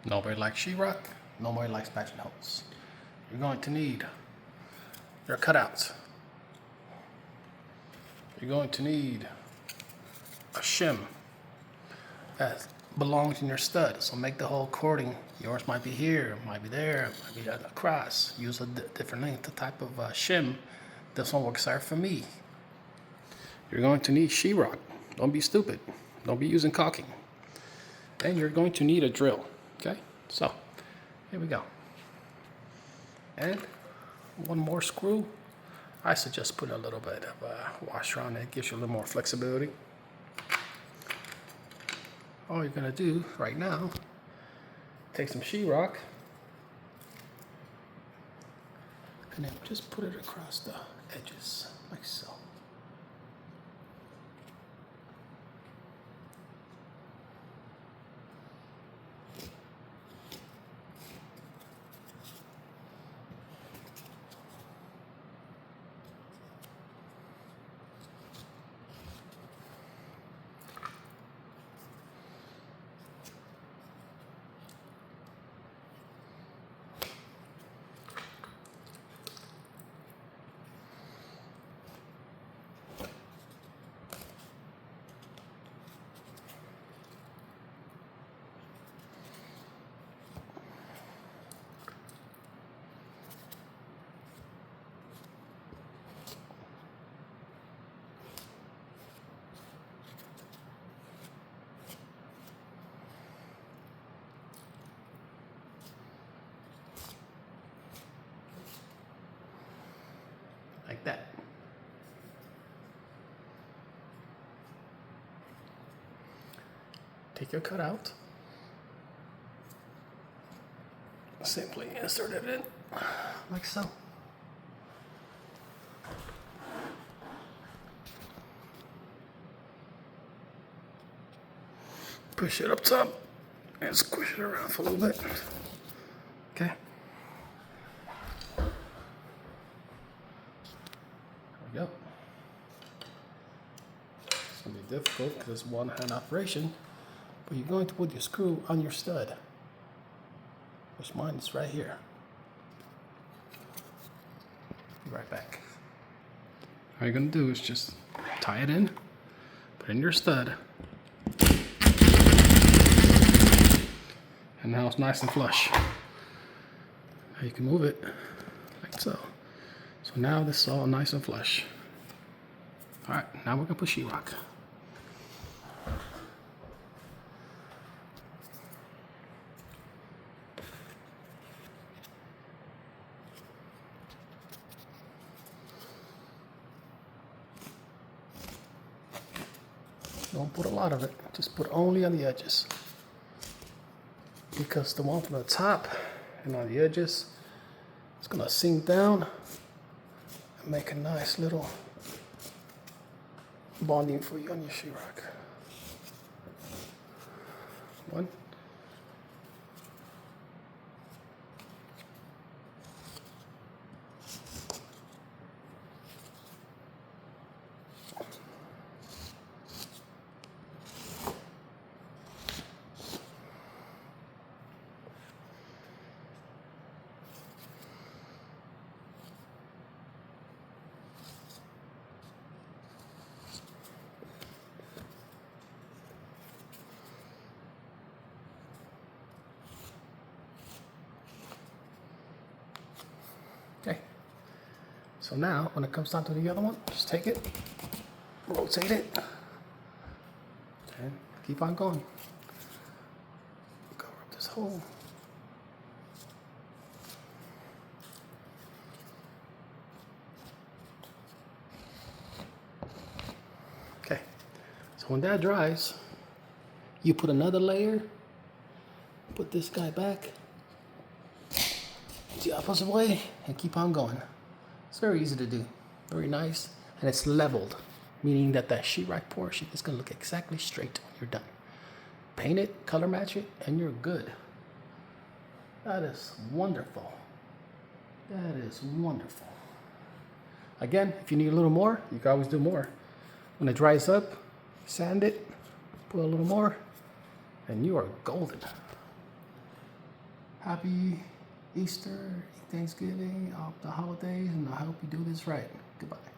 Nobody likes sheetrock. Nobody likes patching holes. You're going to need your cutouts. You're going to need a shim that belongs in your stud. So make the hole according. Yours might be here, might be there, might be across. Use a different length, type of shim. This one works out for me. You're going to need sheetrock. Don't be stupid. Don't be using caulking. And you're going to need a drill. Okay, so here we go. And one more screw. I suggest put a little bit of washer on it. It gives you a little more flexibility. All you're gonna do right now, take some sheetrock and then just put it across the edges like so. Like that. Take your cutout, simply insert it in like so. Push it up top and squish it around for a little bit. Okay. There we go. It's going to be difficult because it's one hand operation, but you're going to put your screw on your stud, which mine is right here. Be right back. All you're going to do is just tie it in, put it in your stud, and now it's nice and flush. Now you can move it like so. So now this is all nice and flush. All right, now we're gonna put sheetrock. Don't put a lot of it, just put only on the edges. Because the one from the top and on the edges, it's gonna sink down and make a nice little bonding for you on your sheetrock. One. Okay, so now when it comes down to the other one, just take it, rotate it, and keep on going. Cover up this hole. Okay, so when that dries, you put another layer, put this guy back the opposite way and keep on going. It's very easy to do, very nice, and it's leveled, meaning that that sheetrock portion is going to look exactly straight when you're done. Paint it, color match it, and you're good. That is wonderful. That is wonderful. Again, if you need a little more, you can always do more. When it dries up, sand it, put a little more, and you are golden. Happy Easter, Thanksgiving, the holidays, and I hope you do this right. Goodbye.